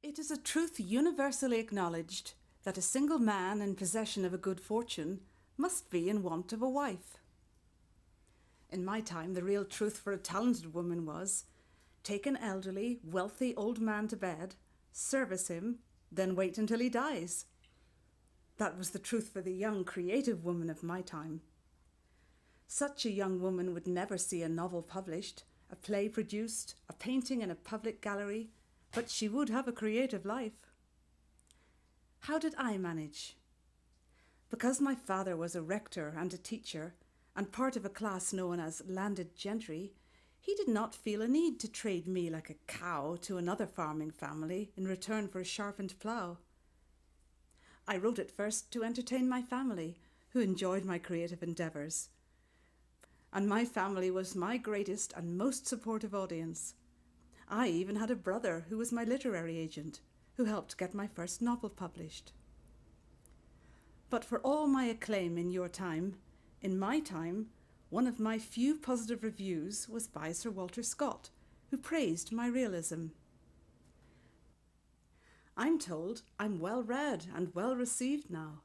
It is a truth universally acknowledged that a single man in possession of a good fortune must be in want of a wife. In my time, the real truth for a talented woman was, take an elderly, wealthy old man to bed, service him, then wait until he dies. That was the truth for the young, creative woman of my time. Such a young woman would never see a novel published, a play produced, a painting in a public gallery, but she would have a creative life. How did I manage? Because my father was a rector and a teacher, and part of a class known as landed gentry, he did not feel a need to trade me like a cow to another farming family in return for a sharpened plough. I wrote it first to entertain my family, who enjoyed my creative endeavours. And my family was my greatest and most supportive audience. I even had a brother who was my literary agent, who helped get my first novel published. But for all my acclaim in your time, in my time, one of my few positive reviews was by Sir Walter Scott, who praised my realism. I'm told I'm well read and well received now.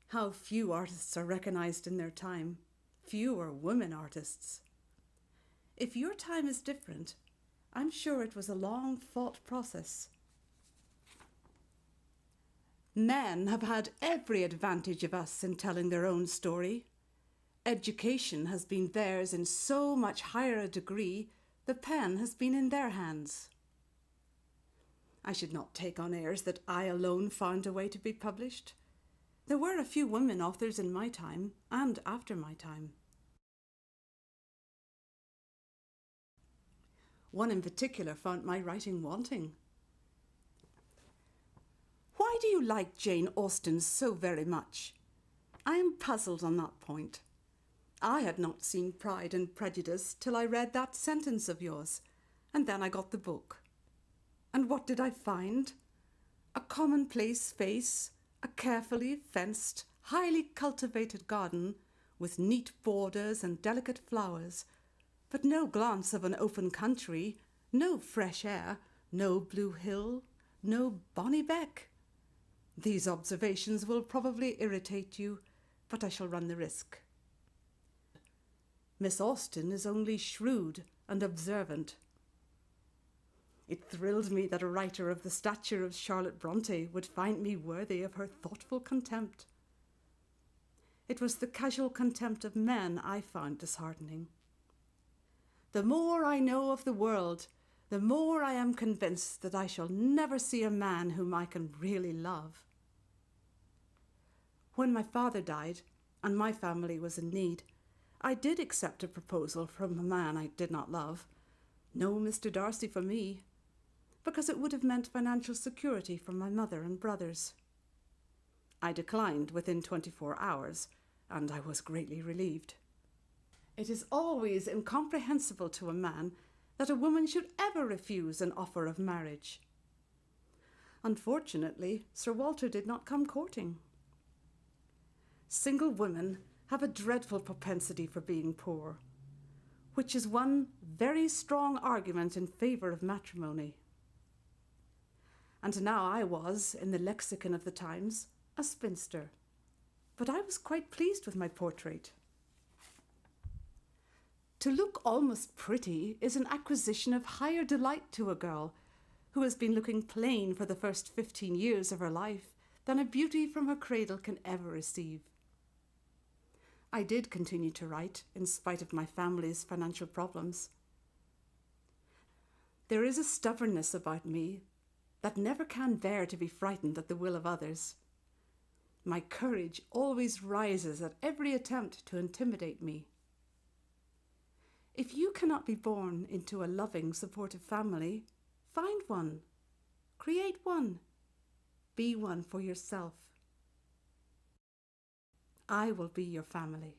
How few artists are recognised in their time. Few are women artists. If your time is different, I'm sure it was a long fought process. Men have had every advantage of us in telling their own story. Education has been theirs in so much higher a degree, the pen has been in their hands. I should not take on airs that I alone found a way to be published. There were a few women authors in my time and after my time. One in particular found my writing wanting. Why do you like Jane Austen so very much? I am puzzled on that point. I had not seen Pride and Prejudice till I read that sentence of yours, and then I got the book. And what did I find? A commonplace face, a carefully fenced, highly cultivated garden with neat borders and delicate flowers, but no glance of an open country, no fresh air, no blue hill, no bonny beck. These observations will probably irritate you, but I shall run the risk. Miss Austen is only shrewd and observant. It thrilled me that a writer of the stature of Charlotte Bronte would find me worthy of her thoughtful contempt. It was the casual contempt of men I found disheartening. The more I know of the world, the more I am convinced that I shall never see a man whom I can really love. When my father died, and my family was in need, I did accept a proposal from a man I did not love. No Mr. Darcy for me, because it would have meant financial security for my mother and brothers. I declined within 24 hours, and I was greatly relieved. It is always incomprehensible to a man that a woman should ever refuse an offer of marriage. Unfortunately, Sir Walter did not come courting. Single women have a dreadful propensity for being poor, which is one very strong argument in favour of matrimony. And now I was, in the lexicon of the times, a spinster, but I was quite pleased with my portrait. To look almost pretty is an acquisition of higher delight to a girl who has been looking plain for the first 15 years of her life than a beauty from her cradle can ever receive. I did continue to write in spite of my family's financial problems. There is a stubbornness about me that never can bear to be frightened at the will of others. My courage always rises at every attempt to intimidate me. If you cannot be born into a loving, supportive family, find one, create one, be one for yourself. I will be your family.